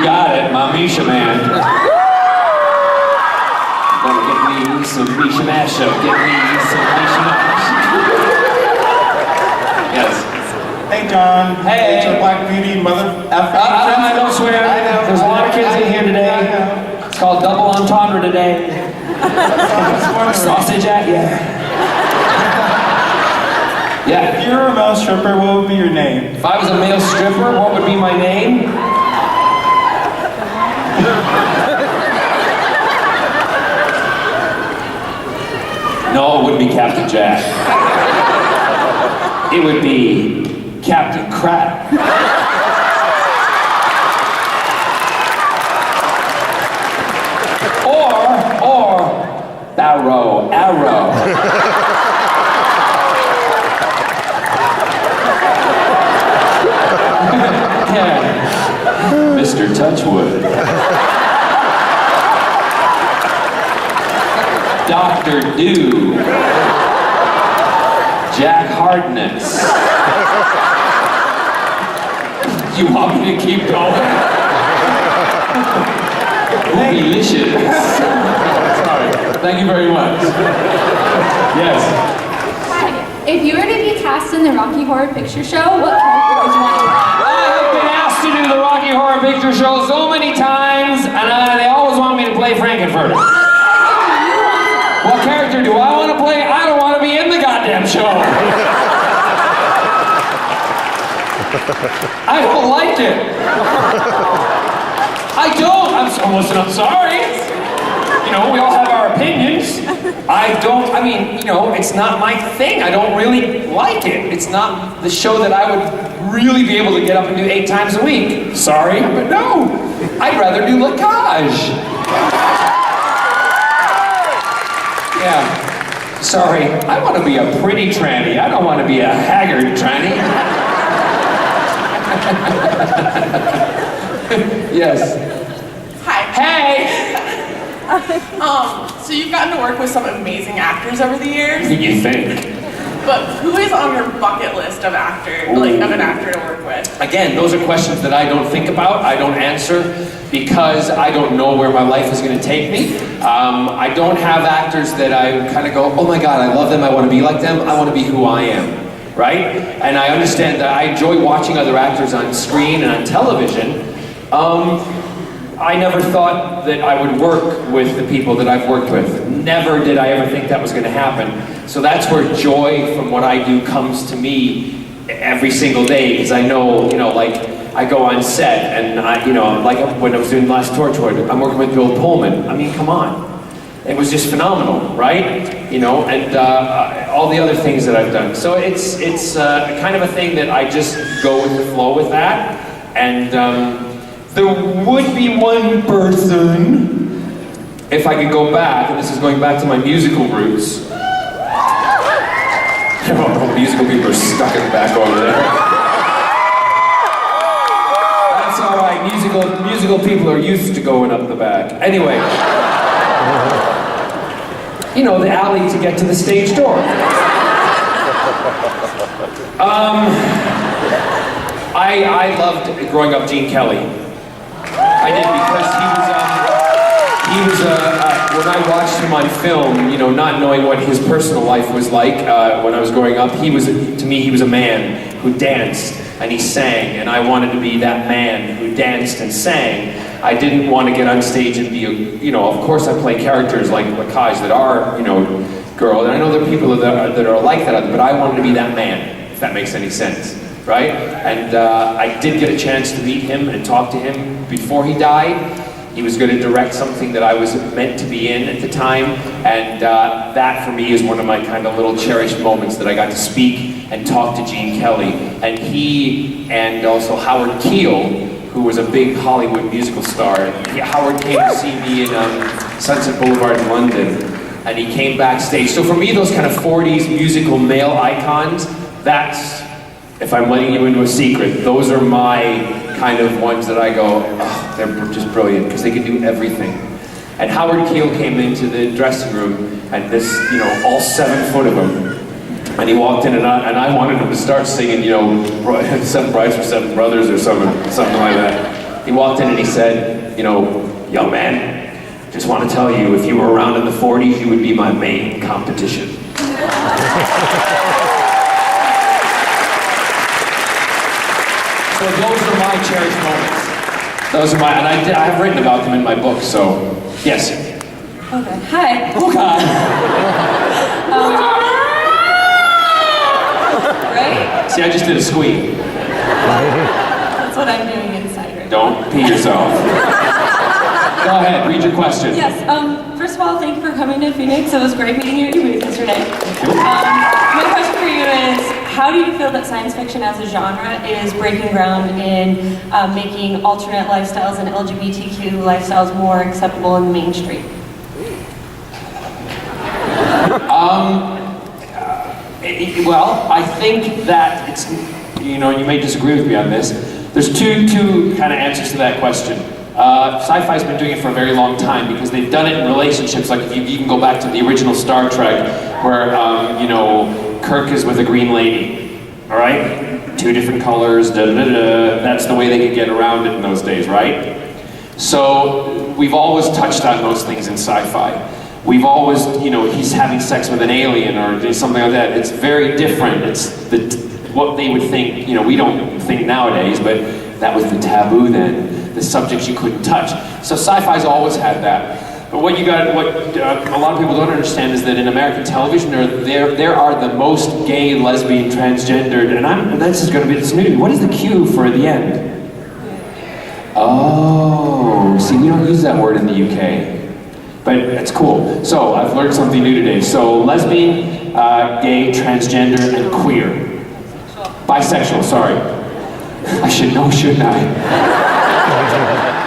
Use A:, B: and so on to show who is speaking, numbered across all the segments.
A: You got it, my Misha man. Gonna get me some Misha mashup. Get me some Misha mashup. Yes.
B: Hey, John.
A: Hey.
B: It's your Black Beauty mother effer.
A: I don't swear.
B: I know.
A: There's a lot of kids in here today. It's called double entendre today. Sausage at yeah. Yeah.
B: If you were a male stripper, what would be your name?
A: If I was a male stripper, what would be my name? No, it wouldn't be Captain Jack. It would be Captain Crap. Or Arrow. Yeah. Mr. Touchwood. Dr. Do. Jack Hardness. You want me to keep going? Delicious. Sorry. Thank you very much. Yes.
C: Hi. If you were to be cast in the Rocky Horror Picture Show, what character would you want to play?
A: I have been asked to do the Rocky Horror Picture Show so many times, and they always want me to play Frankenfurter. What character do I want to play? I don't want to be in the goddamn show. I don't like it. I don't. I'm sorry. You know, we all have our opinions. It's not my thing. I don't really like it. It's not the show that I would really be able to get up and do 8 times a week. Sorry, but no. I'd rather do Lacage. Yeah. Sorry. I want to be a pretty tranny. I don't want to be a haggard tranny. Yes.
D: Hi.
A: Hey!
D: So you've gotten to work with some amazing actors over the years,
A: You think?
D: but who is on your bucket list of an actor to work with?
A: Again, those are questions that I don't think about, I don't answer, because I don't know where my life is going to take me. I don't have actors that I kind of go, oh my God, I love them, I want to be like them, I want to be who I am, right? And I understand that I enjoy watching other actors on screen and on television. I never thought that I would work with the people that I've worked with. Never did I ever think that was going to happen. So that's where joy from what I do comes to me every single day, because I know, like, I go on set and like when I was doing Last Torchwood, I'm working with Bill Pullman. I mean, come on. It was just phenomenal, right? And all the other things that I've done. So it's kind of a thing that I just go with the flow with that. And there would be one person, if I could go back, and this is going back to my musical roots. Musical people are stuck in the back over there. That's all right. Musical people are used to going up the back. Anyway, the alley to get to the stage door. I loved growing up Gene Kelly. I did, because when I watched him on film, not knowing what his personal life was like when I was growing up, to me, he was a man who danced and he sang, and I wanted to be that man who danced and sang. I didn't want to get on stage and be of course I play characters like Lacage that are, girl, and I know there are people that are like that, but I wanted to be that man, if that makes any sense. Right? And I did get a chance to meet him and talk to him before he died. He was going to direct something that I was meant to be in at the time, and that for me is one of my kind of little cherished moments that I got to speak and talk to Gene Kelly. And he, and also Howard Keel, who was a big Hollywood musical star. Howard came to see me in Sunset Boulevard in London, and he came backstage. So for me, those kind of 40s musical male icons, that's, if I'm letting you into a secret, those are my kind of ones that I go, oh, they're just brilliant, because they can do everything. And Howard Keel came into the dressing room, and this, all 7 foot of him, and he walked in, and I wanted him to start singing, 7 Brides for 7 Brothers or something like that. He walked in and he said, you know, young man, just want to tell you, if you were around in the 40s, you would be my main competition. So those are my cherished moments. Those are my, and I have written about them in my book, so, yes.
C: Okay. Hi.
A: Oh God.
C: Right?
A: See, I just did a squeak.
C: That's what I'm doing inside right now.
A: Don't pee yourself. Go ahead, read your question.
C: Yes, first of all, thank you for coming to Phoenix. It was great meeting you at your booth yesterday. My question for you is, how do you feel that science fiction as a genre is breaking ground in making alternate lifestyles and LGBTQ lifestyles more acceptable in the mainstream?
A: Well, I think that it's, you know, you may disagree with me on this. There's two kind of answers to that question. Sci-fi's been doing it for a very long time because they've done it in relationships. Like if you can go back to the original Star Trek, where you know, Kirk is with a green lady. All right, 2 different colors. Da, da, da, da. That's the way they could get around it in those days, right? So we've always touched on those things in sci-fi. We've always, you know, he's having sex with an alien or something like that. It's very different. It's what they would think. You know, we don't think nowadays, but that was the taboo then. The subjects you couldn't touch. So sci-fi's always had that. But what a lot of people don't understand is that in American television, there are the most gay, lesbian, transgendered, and this is going to be this new. What is the cue for the end? Oh, see, we don't use that word in the UK. But it's cool. So I've learned something new today. So lesbian, gay, transgender, and queer. Bisexual, sorry. I should know, shouldn't I?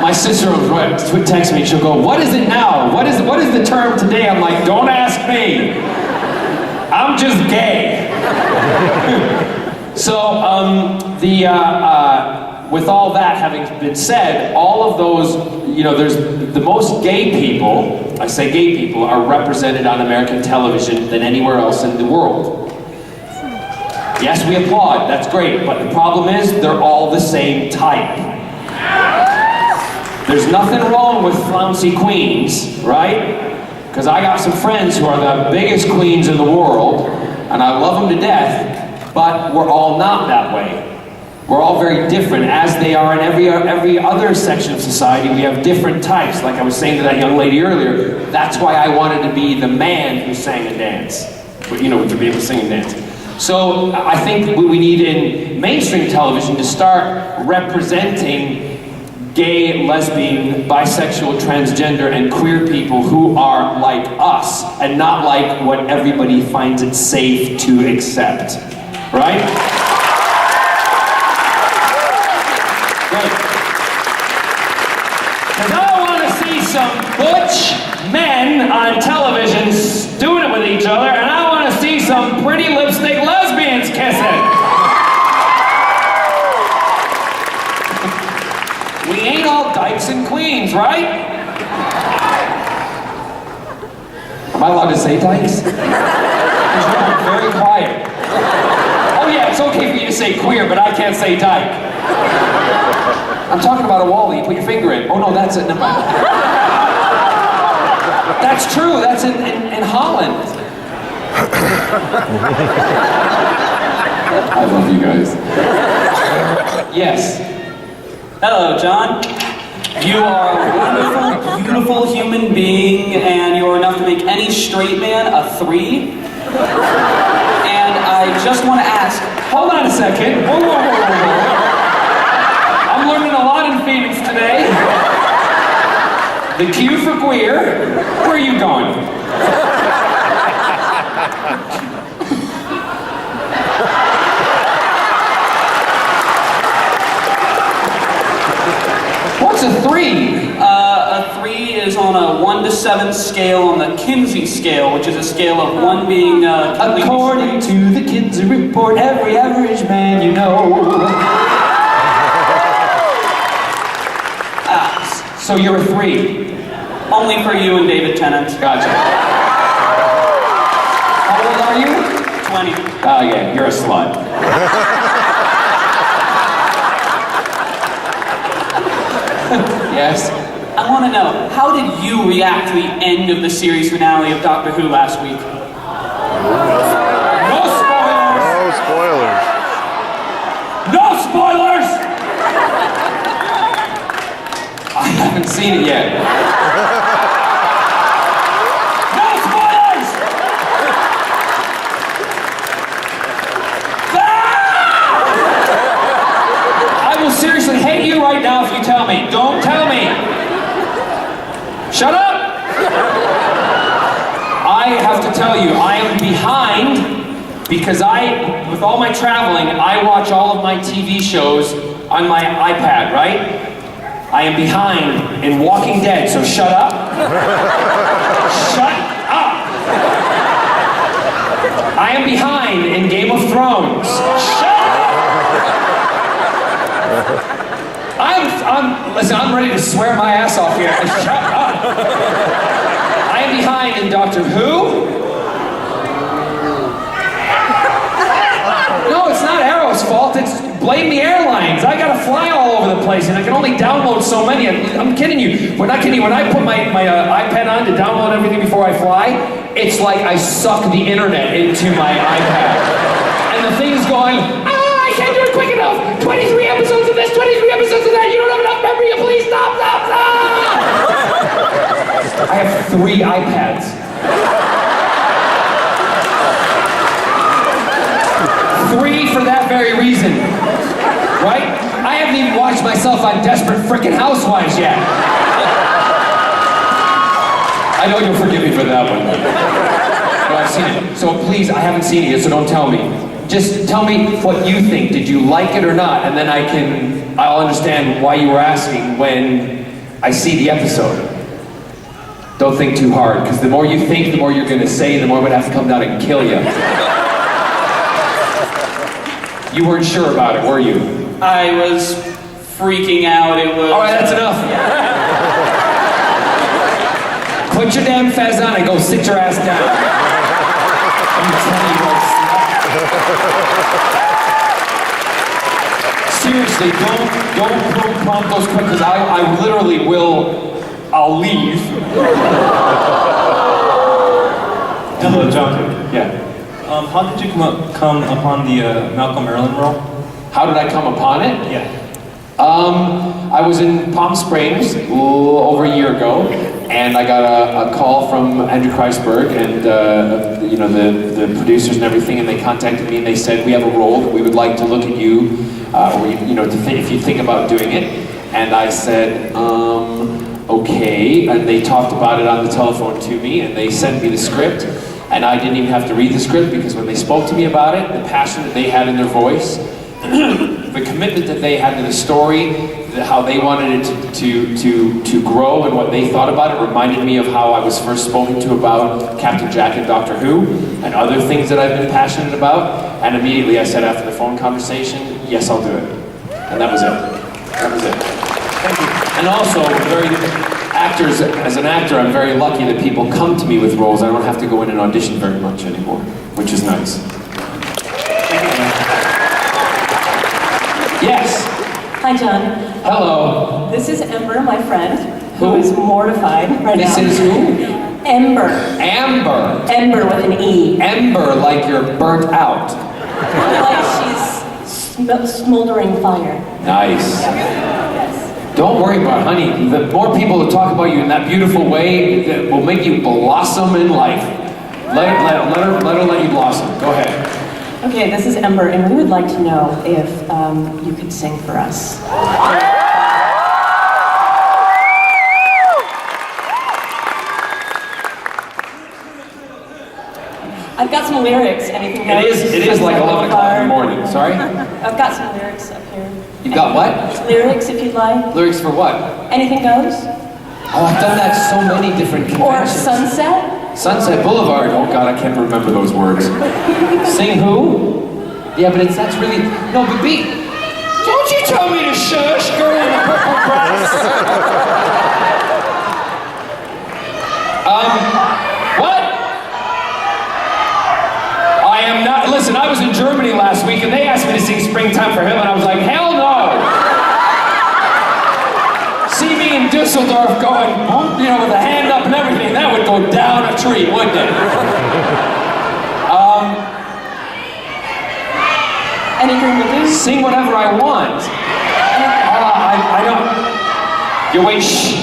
A: My sister would text me, she'll go, what is it now? What is the term today? I'm like, don't ask me. I'm just gay. So, with all that having been said, all of those, you know, there's the most gay people, I say gay people, are represented on American television than anywhere else in the world. Yes, we applaud, that's great, but the problem is they're all the same type. There's nothing wrong with flouncy queens, right? Because I got some friends who are the biggest queens in the world, and I love them to death, but we're all not that way. We're all very different, as they are in every other section of society. We have different types. Like I was saying to that young lady earlier, that's why I wanted to be the man who sang and danced. You know, to be able to sing and dance. So I think we need in mainstream television to start representing gay, lesbian, bisexual, transgender, and queer people who are like us, and not like what everybody finds it safe to accept. Right? Great. Because I want to see some butch men on television doing it with each other, and I want to see some pretty lipstick lesbians kissing. We ain't all dykes and queens, right? Am I allowed to say dykes? I'm very quiet. Oh yeah, it's okay for you to say queer, but I can't say dyke. I'm talking about a wall that you put your finger in. Oh no, that's it. Never mind. That's true, that's in Holland. I love you guys. Yes.
E: Hello, John. You are a wonderful, beautiful human being, and you are enough to make any straight man a 3. And I just want to ask...
A: Hold on a second. Whoa, whoa, whoa, whoa, whoa. I'm learning a lot in Phoenix today. The Q for queer. Where are you going? What's a 3?
E: A 3 is on a 1 to 7 scale on the Kinsey scale, which is a scale of 1 being
A: according to the Kinsey report, every average man you know. So you're a 3.
E: Only for you and David Tennant.
A: Gotcha. How old are you?
E: 20.
A: Oh yeah, you're a slut. Yes?
E: I want to know, how did you react to the end of the series finale of Doctor Who last week?
A: No spoilers!
F: No spoilers.
A: No spoilers! I haven't seen it yet. No spoilers! I will seriously hate you right now if you tell me. Don't tell me. Shut up! I have to tell you, I am behind because with all my traveling, I watch all of my TV shows on my iPad, right? I am behind in Walking Dead, so shut up. Shut up! I am behind in Game of Thrones. Shut up! Listen, I'm ready to swear my ass off here. Shut up! I am behind in Doctor Who. No, it's not Arrow's fault. It's blame the airlines. I gotta fly all over the place, and I can only download so many. I'm kidding you. We're not kidding you. When I put my iPad on to download everything before I fly, it's like I suck the internet into my iPad. And the thing's going, I can't do it quick enough. 23 episodes of this, 23 episodes of that. You don't have enough memory. Please stop. I have 3 iPads. 3 for that very reason. Right? I haven't even watched myself on Desperate Frickin' Housewives yet. I know you'll forgive me for that one. No, I've seen it. So please, I haven't seen it yet, so don't tell me. Just tell me what you think. Did you like it or not? And then I'll understand why you were asking when I see the episode. Don't think too hard, because the more you think, the more you're going to say, the more I'm going to have to come down and kill you. You weren't sure about it, were you?
E: I was freaking out. It was...
A: All right, that's enough. Put your damn fez on and go sit your ass down. I'm telling you what, seriously, don't prompt those quick, because I literally will... I'll leave.
B: Hello, John.
A: Yeah.
B: How did you come upon the Malcolm Merlin role?
A: How did I come upon it?
B: Yeah.
A: I was in Palm Springs over a year ago, and I got a call from Andrew Kreisberg and you know the producers and everything, and they contacted me and they said, we have a role that we would like to look at you, or you know, if you think about doing it. And I said, okay, and they talked about it on the telephone to me, and they sent me the script, and I didn't even have to read the script, because when they spoke to me about it, the passion that they had in their voice, the commitment that they had to the story, how they wanted it to grow and what they thought about it, reminded me of how I was first spoken to about Captain Jack and Doctor Who, and other things that I've been passionate about, and immediately I said after the phone conversation, yes, I'll do it. And that was it. That was it. Thank you. And also, as an actor, I'm very lucky that people come to me with roles. I don't have to go in and audition very much anymore, which is nice. Yes.
G: Hi, John.
A: Hello.
G: This is Ember, my friend,
A: Who?
G: who is mortified right
A: This
G: now.
A: is who?
G: Ember.
A: Amber.
G: Ember with an E.
A: Ember, like you're burnt out.
G: Like she's smoldering fire.
A: Nice.
G: Yes.
A: Don't worry about it, honey. The more people that talk about you in that beautiful way, that will make you blossom in life. Let her let you blossom. Go ahead.
G: Okay, this is Ember, and we would like to know if you could sing for us. I've got some lyrics. Anything goes?
A: It is like 11 o'clock in the morning. Sorry?
G: I've got some lyrics up here.
A: You've got what?
G: Lyrics, if you'd like.
A: Lyrics for what?
G: Anything goes?
A: Oh, I've done that so many different
G: Or
A: conventions.
G: Sunset?
A: Sunset Boulevard. Oh God, I can't remember those words. Sing who? Yeah, but that's really no. But B, don't you tell me to shush, girl in the purple dress. What? I am not. Listen, I was in Germany last week, and they asked me to sing "Springtime for Him," and I was like, hell no. Dusseldorf going, you know, with the hand up and everything, that would go down a tree, wouldn't it?
C: Anything to do?
A: Sing whatever I want. I don't. You wait, shh.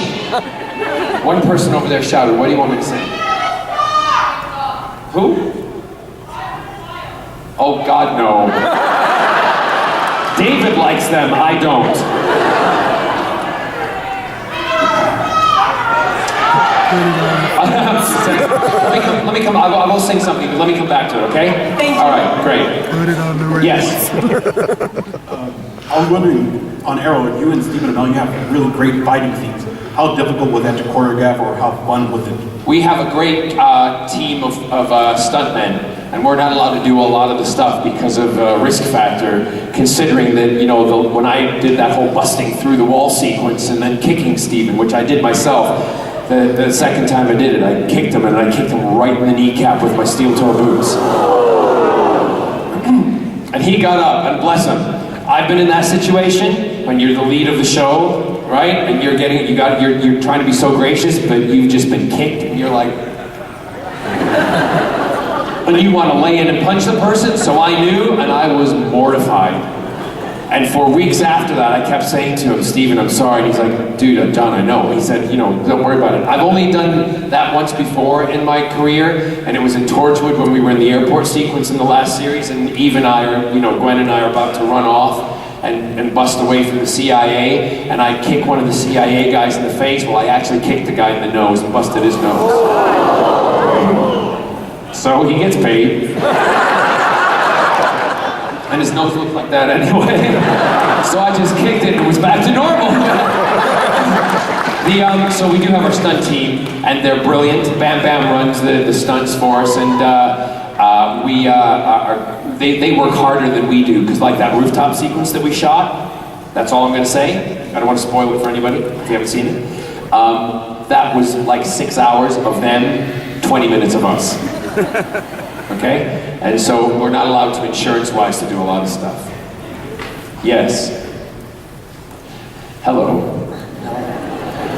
A: One person over there shouted, what do you want me to sing? Who? Oh, God, no. David likes them, I don't. Let me come, I will sing something, but let me come back to it, okay?
C: Thank you.
A: All right, great.
F: Put it on the radio.
A: Yes.
F: I was wondering, on Arrow, you and Stephen Amell, you have really great fighting scenes. How difficult was that to choreograph, or how fun was it?
A: We have a great team of stuntmen, and we're not allowed to do a lot of the stuff because of risk factor, considering that, you know, when I did that whole busting through the wall sequence and then kicking Stephen, which I did myself, the second time I did it, I kicked him, and I kicked him right in the kneecap with my steel-toe boots. And he got up, and bless him. I've been in that situation when you're the lead of the show, right? And you're trying to be so gracious, but you've just been kicked, and you're like, and you want to lay in and punch the person. So I knew, and I was mortified. And for weeks after that, I kept saying to him, Stephen, I'm sorry. And he's like, dude, John, I know. He said, you know, don't worry about it. I've only done that once before in my career, and it was in Torchwood when we were in the airport sequence in the last series, and Eve and I are, you know, Gwen and I are about to run off and bust away from the CIA, and I kick one of the CIA guys in the face. Well, I actually kicked the guy in the nose and busted his nose. So he gets paid. And his nose looked like that anyway. So I just kicked it and it was back to normal. So we do have our stunt team, and they're brilliant. Bam Bam runs the stunts for us, and they work harder than we do, because like that rooftop sequence that we shot, that's all I'm gonna say. I don't want to spoil it for anybody if you haven't seen it. That was like 6 hours of them, 20 minutes of us. Okay? And so we're not allowed to, insurance-wise, to do a lot of stuff. Yes. Hello.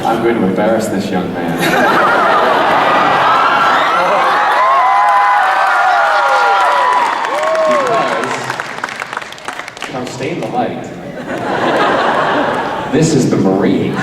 A: I'm going to embarrass this young man. Because, now stay in the light. This is the Marine.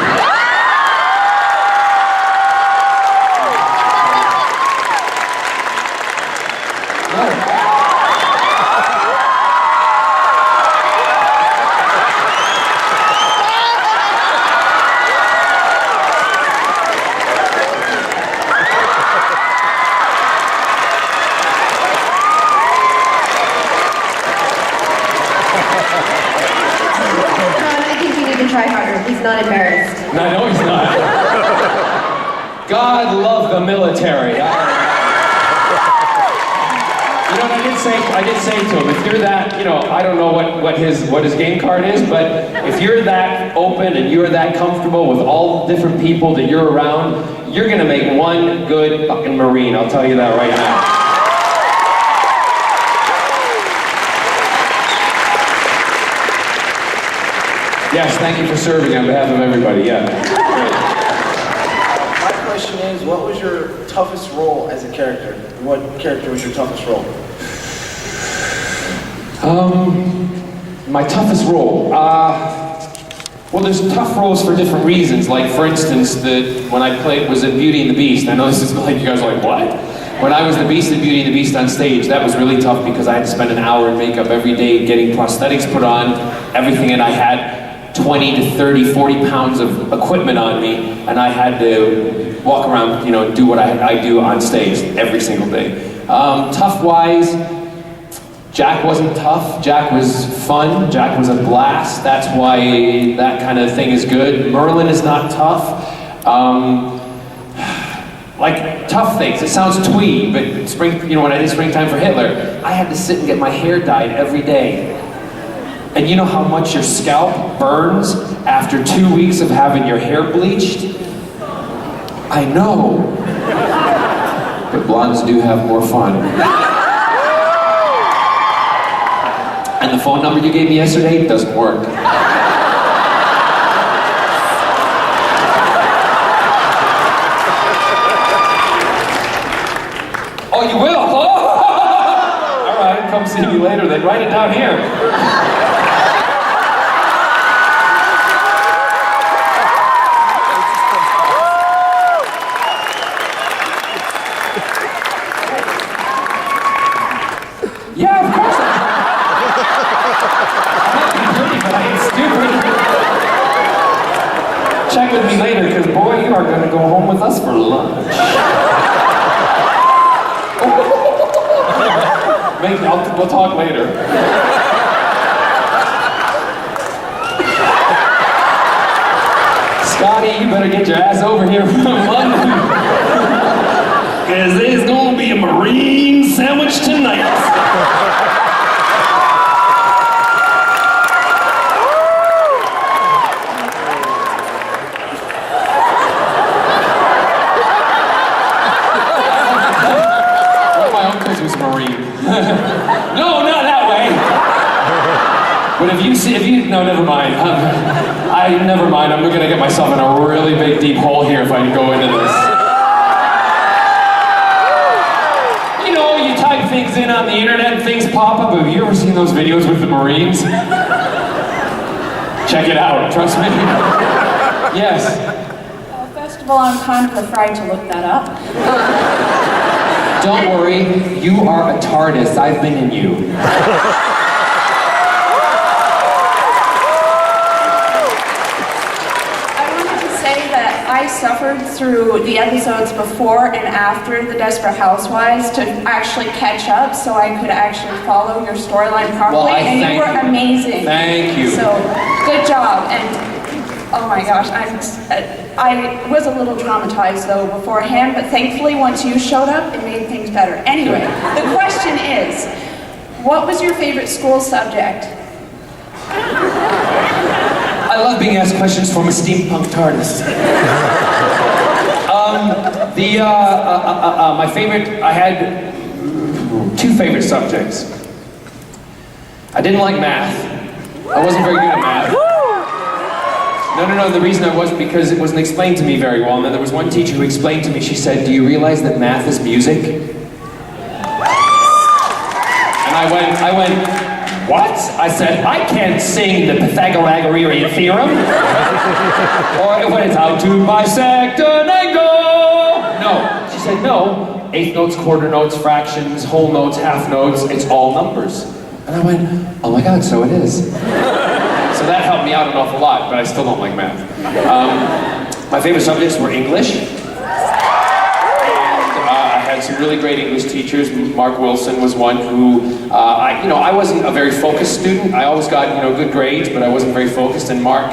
H: Try harder. He's not embarrassed.
A: No, he's not. God love the military. You know what I did say to him, if you're that, you know, I don't know what his game card is, but if you're that open and you're that comfortable with all the different people that you're around, you're gonna make one good fucking Marine, I'll tell you that right now. Yes, thank you for serving on behalf of everybody, yeah.
I: My question is, what was your toughest role as a character? What character was your toughest role?
A: My toughest role? Well, there's tough roles for different reasons. Like, for instance, when I was in Beauty and the Beast, I know this is like, you guys are like, what? When I was the Beast in Beauty and the Beast on stage, that was really tough because I had to spend an hour in makeup every day getting prosthetics put on, everything, and I had 20 to 30, 40 pounds of equipment on me, and I had to walk around, you know, do what I do on stage every single day. Tough-wise, Jack wasn't tough. Jack was fun. Jack was a blast. That's why that kind of thing is good. Merlin is not tough. Like, tough things. It sounds twee, but you know, when I did Springtime for Hitler, I had to sit and get my hair dyed every day. And you know how much your scalp burns after 2 weeks of having your hair bleached? I know. But blondes do have more fun. And the phone number you gave me yesterday doesn't work. see me later, then write it down here. Yeah, of course. I'm pretty, but I ain't stupid. Check with me later, because boy, you are going to go home with us for lunch. Maybe we'll talk later. Scotty, you better get your ass over here from London. Because there's going to be a Marine sandwich tonight. No, not that way. But no, never mind. Never mind. I'm gonna get myself in a really big, deep hole here if I go into this. You know, you type things in on the internet and things pop up. Have you ever seen those videos with the Marines? Check it out. Trust me. Yes.
G: Well, first of all, I'm kind of afraid to look that up.
A: Don't worry, you are a TARDIS. I've been in you.
J: I wanted to say that I suffered through the episodes before and after The Desperate Housewives to actually catch up so I could actually follow your storyline properly.
A: Well,
J: and you were amazing.
A: Thank you.
J: So, good job. And oh my gosh, I was a little traumatized though beforehand, but thankfully once you showed up, it made things better. Anyway, the question is, what was your favorite school subject?
A: I love being asked questions from a steampunk TARDIS. My favorite, I had two favorite subjects. I didn't like math. I wasn't very good at math. No, the reason I wasn't because it wasn't explained to me very well. And then there was one teacher who explained to me, she said, "Do you realize that math is music?" And I went, "What?" I said, "I can't sing the Pythagorean theorem." Or when it's how to bisect an angle. No, she said, "No, eighth notes, quarter notes, fractions, whole notes, half notes, it's all numbers." And I went, "Oh my God, so it is." So that helped me out an awful lot, but I still don't like math. My favorite subjects were English. I had some really great English teachers. Mark Wilson was one who, I wasn't a very focused student. I always got, good grades, but I wasn't very focused. And Mark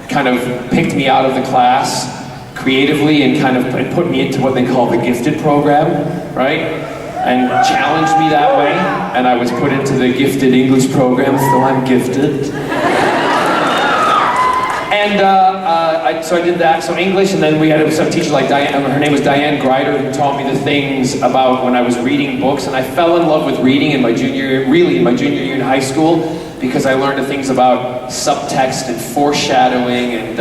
A: kind of picked me out of the class creatively and put me into what they call the gifted program, right? And challenged me that way, and I was put into the gifted English program, so I'm gifted. And so I did that, so English, and then we had some teacher like Diane, her name was Diane Grider, who taught me the things about when I was reading books, and I fell in love with reading in my junior year in high school, because I learned the things about subtext and foreshadowing and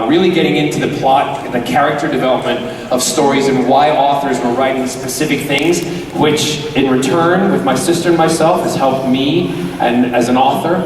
A: really getting into the plot, the character development of stories and why authors were writing specific things, which in return, with my sister and myself, has helped me and as an author